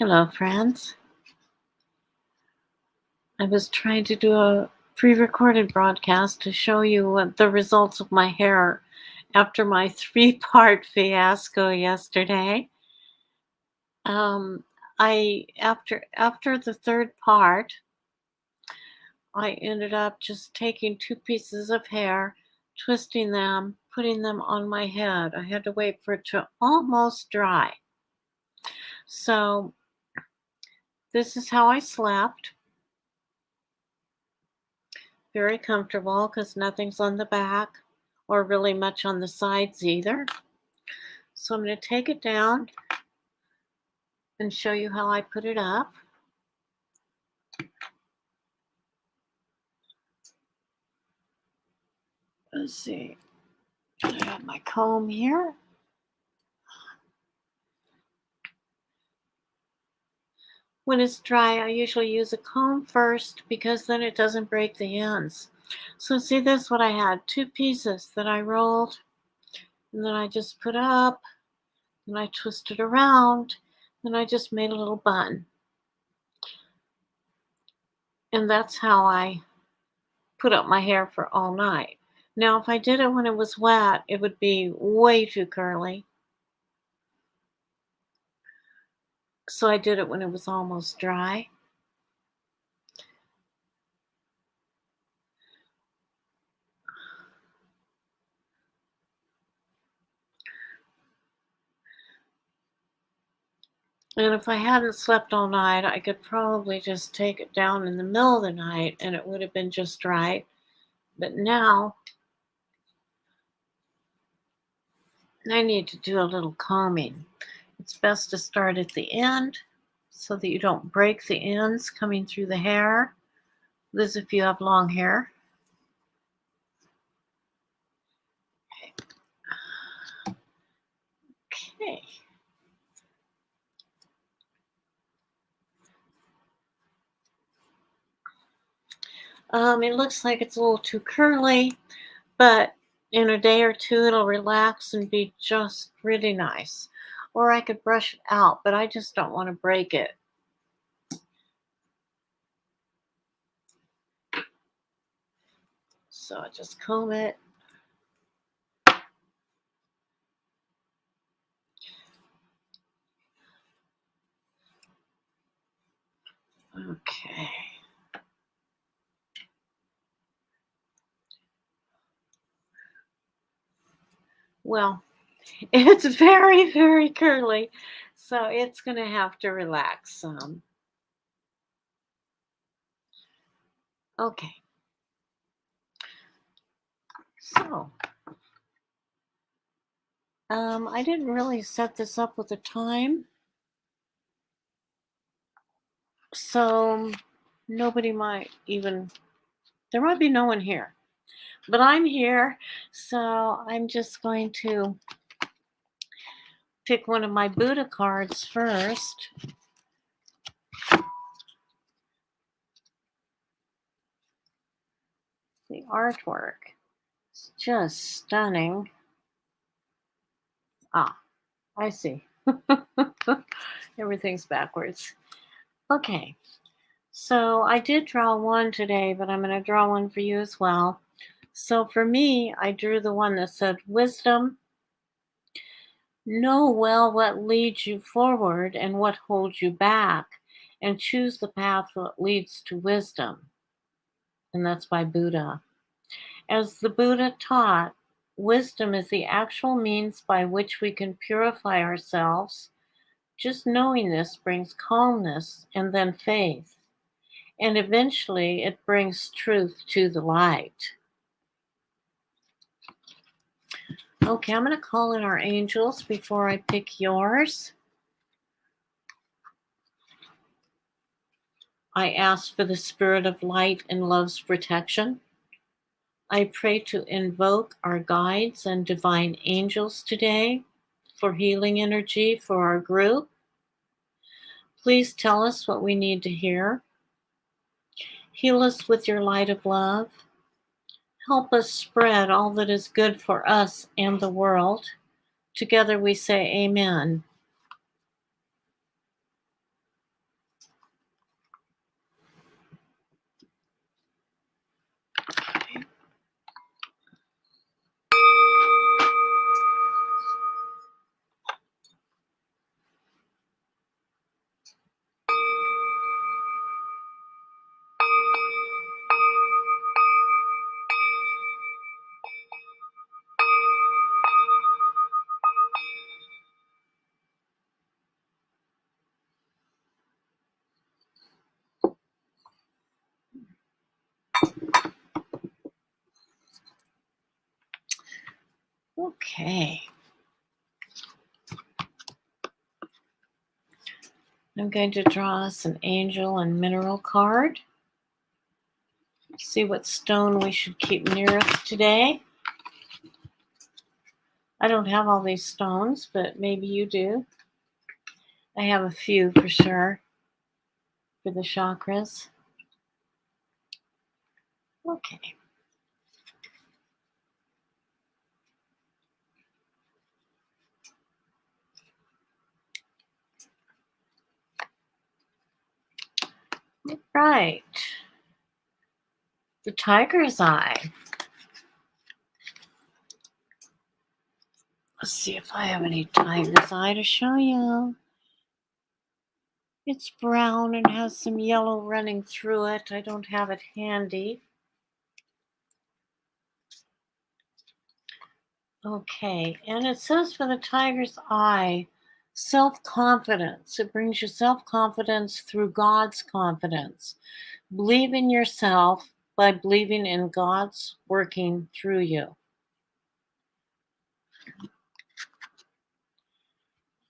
Hello, friends. I was trying to do a pre recorded broadcast to show you what the results of my hair after my 3-part fiasco yesterday. Um, after the third part, I ended up just taking 2 pieces of hair, twisting them, putting them on my head. I had to wait for it to almost dry. So, this is how I slept. Very comfortable because nothing's on the back or really much on the sides either. So I'm going to take it down and show you how I put it up. Let's see. I have my comb here. When it's dry, I usually use a comb first because then it doesn't break the ends. So see this, what I had, 2 pieces that I rolled and then I just put up and I twisted around and I just made a little bun. And that's how I put up my hair for all night. Now, if I did it when it was wet, it would be way too curly. So I did it when it was almost dry. And if I hadn't slept all night, I could probably just take it down in the middle of the night and it would have been just right. But now I need to do a little combing. It's best to start at the end so that you don't break the ends coming through the hair. This if you have long hair. Okay. It looks like it's a little too curly, but in a day or two it'll relax and be just really nice. Or I could brush it out, but I just don't want to break it. So I just comb it. Okay. Well, it's very, very curly, so it's going to have to relax some. Okay. So, I didn't really set this up with a time, so nobody might even, there might be no one here, but I'm here, so I'm just going to pick one of my Buddha cards first. The artwork is just stunning. Ah, I see. Everything's backwards. Okay, so I did draw one today, but I'm going to draw one for you as well. So for me, I drew the one that said wisdom. Know well what leads you forward and what holds you back, and choose the path that leads to wisdom. And that's by Buddha. As the Buddha taught, wisdom is the actual means by which we can purify ourselves. Just knowing this brings calmness and then faith. And eventually it brings truth to the light. Okay, I'm going to call in our angels before I pick yours. I ask for the spirit of light and love's protection. I pray to invoke our guides and divine angels today for healing energy for our group. Please tell us what we need to hear. Heal us with your light of love. Help us spread all that is good for us and the world. Together we say amen. Okay. I'm going to draw us an angel and mineral card. See what stone we should keep near us today. I don't have all these stones, but maybe you do. I have a few for sure for the chakras. Okay. Right. The tiger's eye. Let's see if I have any tiger's eye to show you. It's brown and has some yellow running through it. I don't have it handy. Okay, and it says for the tiger's eye, self-confidence. It brings you self-confidence through God's confidence. Believe in yourself by believing in God's working through you.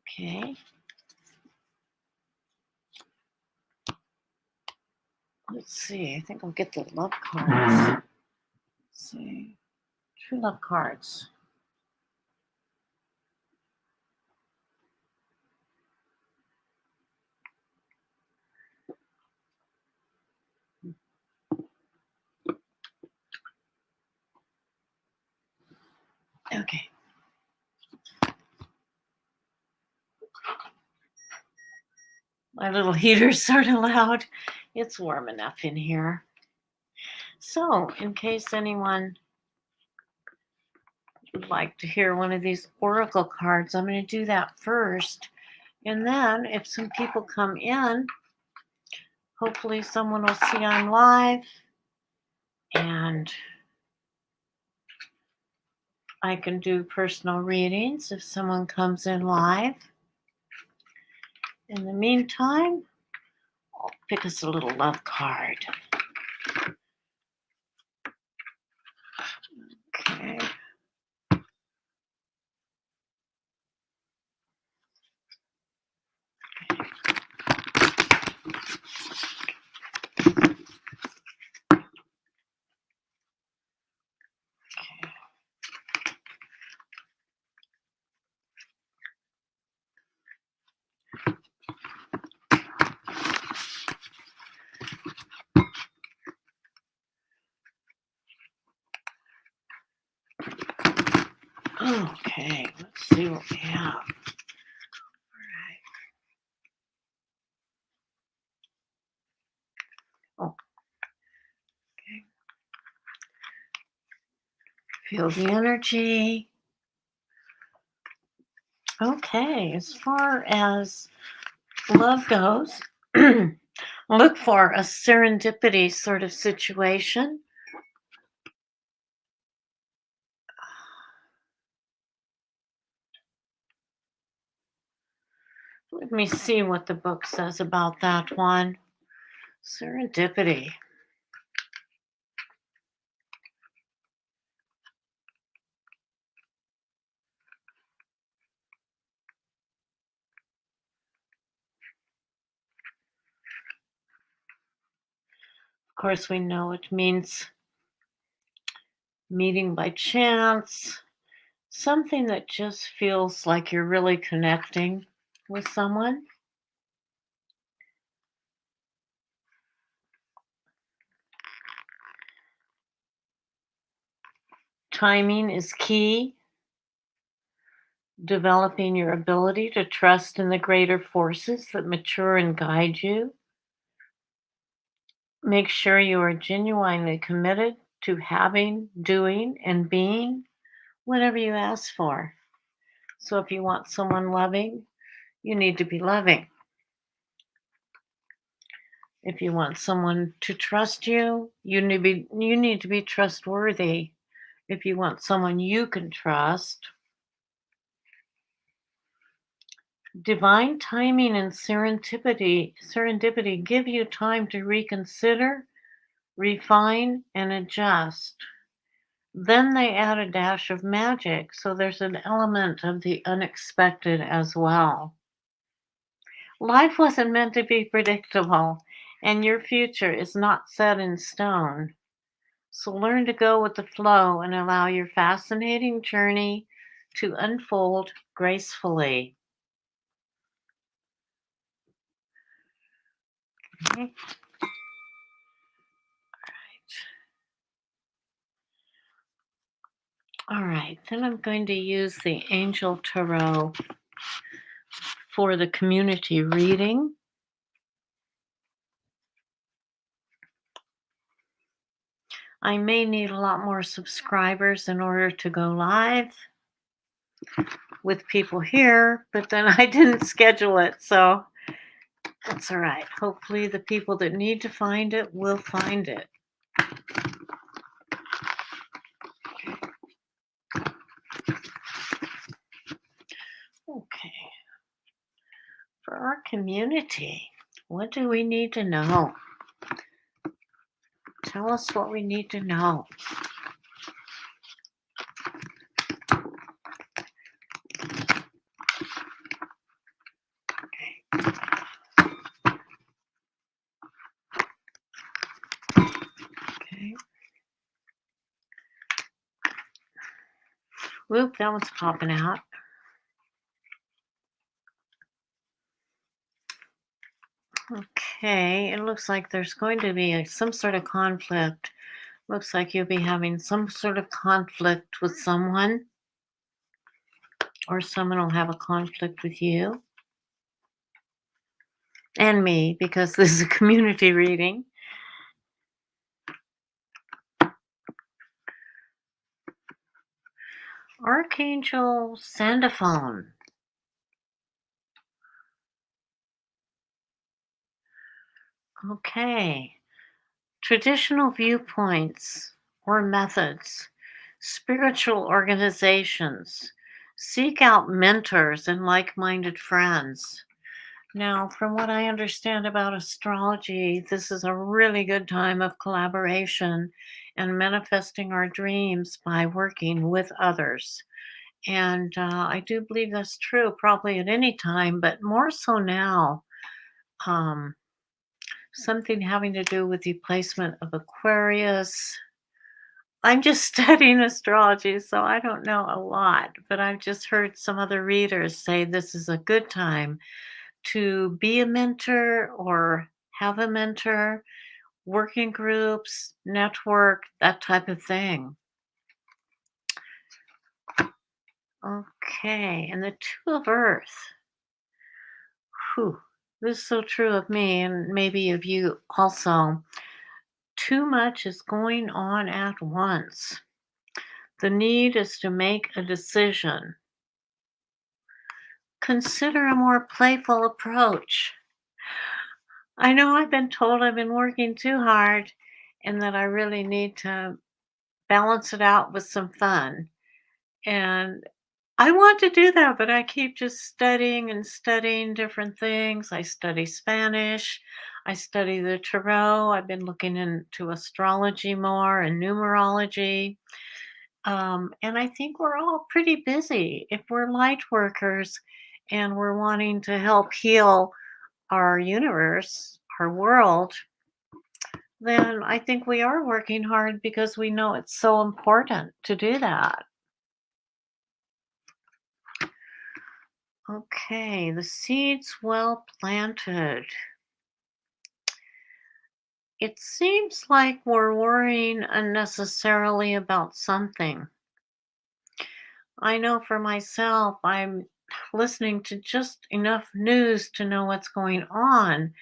Okay. Let's see. I think I'll get the love cards. Let's see. True love cards. Okay. My little heater's sort of loud. It's warm enough in here. So, in case anyone would like to hear one of these oracle cards, I'm going to do that first. And then, if some people come in, hopefully someone will see I'm live. And I can do personal readings if someone comes in live. In the meantime, I'll pick us a little love card. Okay. Okay, let's see what we have. All right. Oh, okay. Feel the energy. Okay, as far as love goes, look for a serendipity sort of situation. Let me see what the book says about that one. Serendipity. Of course, we know it means meeting by chance, something that just feels like you're really connecting with someone. Timing is key. Developing your ability to trust in the greater forces that mature and guide you. Make sure you are genuinely committed to having, doing, and being whatever you ask for. So if you want someone loving, you need to be loving. If you want someone to trust you, you need to be trustworthy. If you want someone you can trust, divine timing and serendipity give you time to reconsider, refine, and adjust. Then they add a dash of magic, so there's an element of the unexpected as well. Life wasn't meant to be predictable, and your future is not set in stone. So learn to go with the flow and allow your fascinating journey to unfold gracefully. Okay. All right, then I'm going to use the Angel Tarot for the community reading. I may need a lot more subscribers in order to go live with people here, but then I didn't schedule it, so that's all right. Hopefully, the people that need to find it will find it. Okay. For our community, what do we need to know? Tell us what we need to know. Okay. Whoop, that one's popping out. Okay, it looks like there's going to be some sort of conflict. Looks like you'll be having some sort of conflict with someone, or someone will have a conflict with you and me because this is a community reading. Archangel Sandophone. Okay. Traditional viewpoints or methods, spiritual organizations. Seek out mentors and like minded friends. Now, from what I understand about astrology, this is a really good time of collaboration and manifesting our dreams by working with others. And I do believe that's true probably at any time, but more so now. Um, Something having to do with the placement of Aquarius. I'm just studying astrology, so I don't know a lot, but I've just heard some other readers say this is a good time to be a mentor or have a mentor, working groups, network, that type of thing. Okay, and the Two of Earth. Whew, this is so true of me and maybe of you also. Too much is going on at once. The need is to make a decision. Consider a more playful approach. I know I've been told I've been working too hard and that I really need to balance it out with some fun. And I want to do that, but I keep just studying and studying different things. I study Spanish. I study the tarot. I've been looking into astrology more and numerology. And I think we're all pretty busy. If we're light workers and we're wanting to help heal our universe, our world, then I think we are working hard because we know it's so important to do that. Okay, the seeds well planted. It seems like we're worrying unnecessarily about something. I know for myself, I'm listening to just enough news to know what's going on,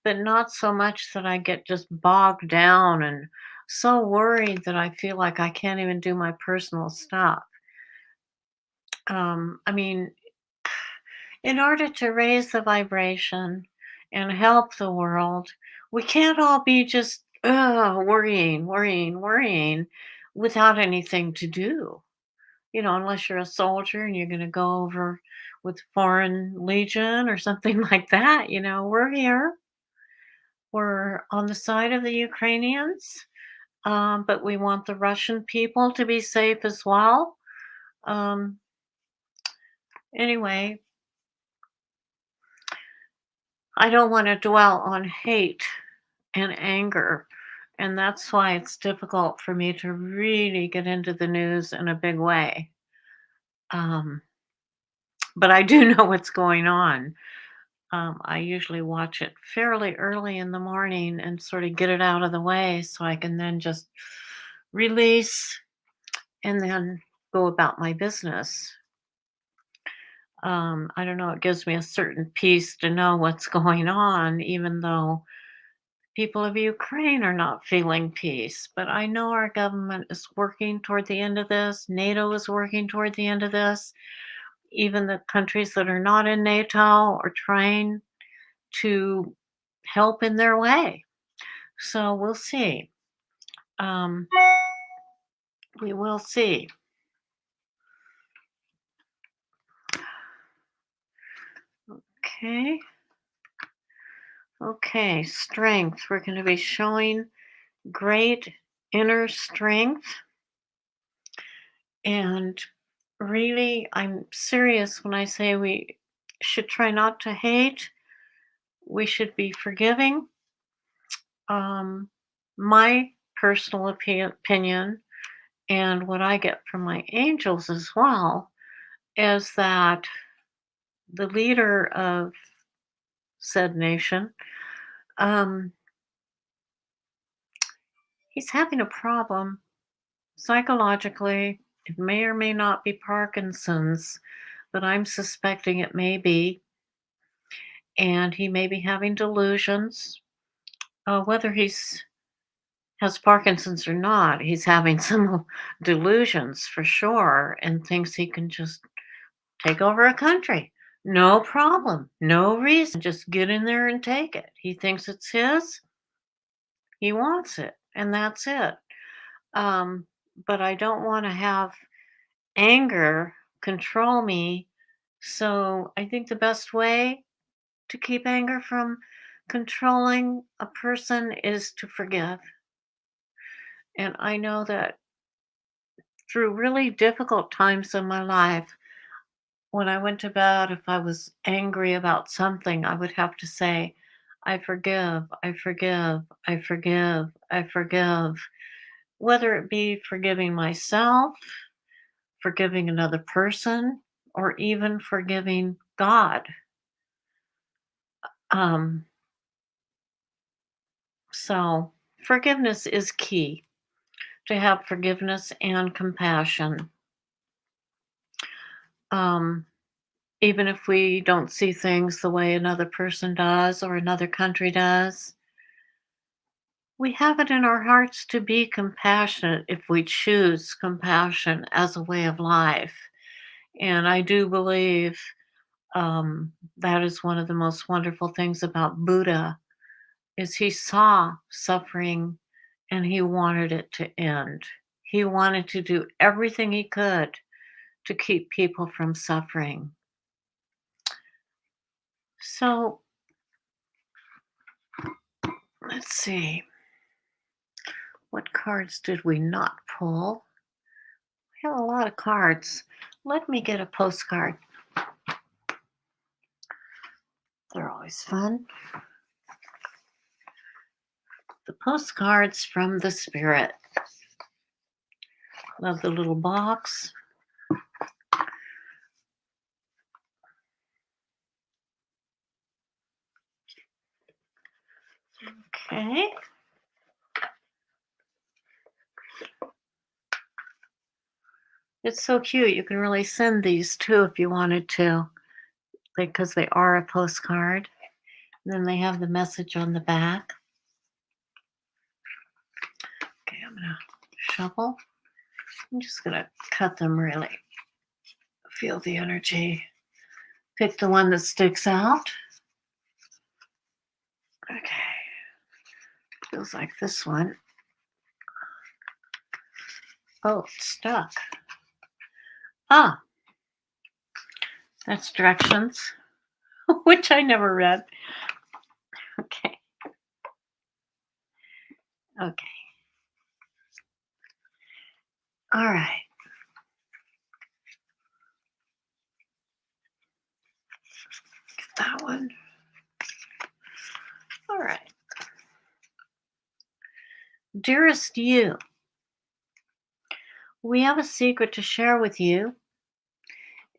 but not so much that I get just bogged down and so worried that I feel like I can't even do my personal stuff. I mean, in order to raise the vibration and help the world, we can't all be just worrying without anything to do. Unless you're a soldier and you're going to go over with Foreign Legion or something like that. We're here. We're on the side of the Ukrainians. but we want the Russian people to be safe as well. Um, anyway, I don't want to dwell on hate and anger. And that's why it's difficult for me to really get into the news in a big way. Um, but I do know what's going on. I usually watch it fairly early in the morning and sort of get it out of the way so I can then just release and then go about my business. I don't know, it gives me a certain peace to know what's going on, even though people of Ukraine are not feeling peace. But I know our government is working toward the end of this. NATO is working toward the end of this. Even the countries that are not in NATO are trying to help in their way. So we'll see. Um, we will see. Okay. Okay. Strength. We're going to be showing great inner strength. And really, I'm serious when I say we should try not to hate. We should be forgiving. Um, my personal opinion and what I get from my angels as well is that the leader of said nation, um, he's having a problem psychologically. It may or may not be Parkinson's, but I'm suspecting it may be. And he may be having delusions. Whether he's has Parkinson's or not, he's having some delusions for sure and thinks he can just take over a country. No problem. No reason. Just get in there and take it. He thinks it's his. He wants it. And that's it. Um, but I don't want to have anger control me. So I think the best way to keep anger from controlling a person is to forgive. And I know that through really difficult times in my life, when I went to bed, if I was angry about something, I would have to say, I forgive, I forgive, I forgive, I forgive. Whether it be forgiving myself, forgiving another person, or even forgiving God. Um, so forgiveness is key, to have forgiveness and compassion. Um, Even if we don't see things the way another person does or another country does, we have it in our hearts to be compassionate if we choose compassion as a way of life. And I do believe that is one of the most wonderful things about Buddha is he saw suffering and he wanted it to end. He wanted to do everything he could to keep people from suffering. So let's see. What cards did we not pull? We have a lot of cards. Let me get a postcard. They're always fun. The postcards from the spirit. Love the little box. Okay. It's so cute. You can really send these too if you wanted to, because they are a postcard. And then they have the message on the back. Okay, I'm going to shuffle. I'm just going to cut them really. Feel the energy. Pick the one that sticks out. Okay. Feels like this one. Oh, it's stuck. Ah, that's directions, which I never read. Okay. Okay. All right. That one. All right. Dearest you, we have a secret to share with you.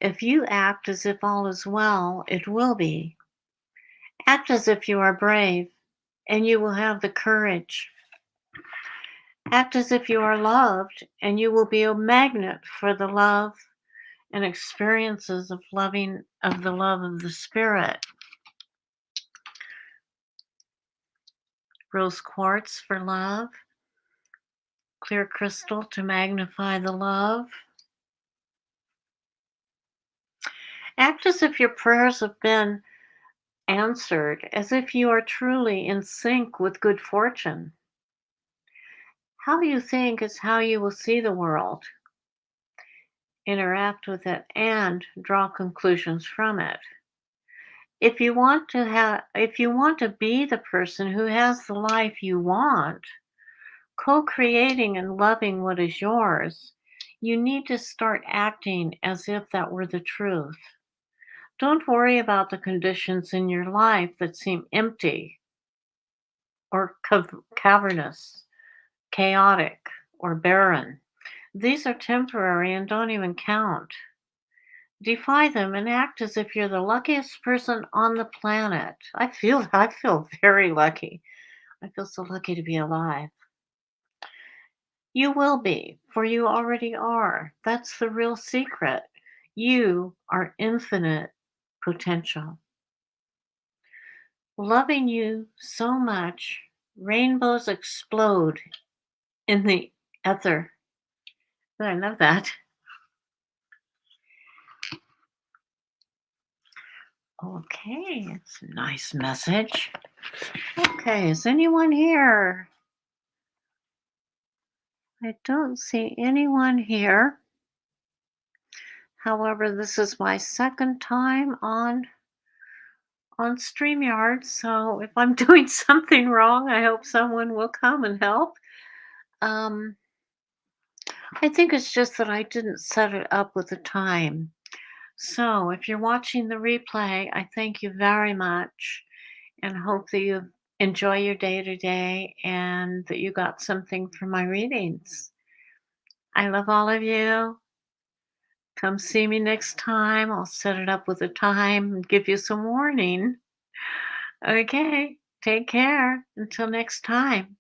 If you act as if all is well, it will be. Act as if you are brave, and you will have the courage. Act as if you are loved, and you will be a magnet for the love and experiences of the love of the spirit. Rose quartz for love, clear crystal to magnify the love. Act as if your prayers have been answered, as if you are truly in sync with good fortune. How you think is how you will see the world, interact with it, and draw conclusions from it. If you want to be the person who has the life you want, co-creating and loving what is yours, you need to start acting as if that were the truth. Don't worry about the conditions in your life that seem empty or cavernous, chaotic, or barren. These are temporary and don't even count. Defy them and act as if you're the luckiest person on the planet. I feel very lucky. I feel so lucky to be alive. You will be, for you already are. That's the real secret. You are infinite potential. Loving you so much, rainbows explode in the ether. I love that. Okay, it's a nice message. Okay, is anyone here? I don't see anyone here. However, this is my second time on StreamYard, so if I'm doing something wrong, I hope someone will come and help. Um, I think it's just that I didn't set it up with the time. So if you're watching the replay, I thank you very much and hope that you enjoy your day today and that you got something from my readings. I love all of you. Come see me next time. I'll set it up with a time and give you some warning. Okay, take care. Until next time.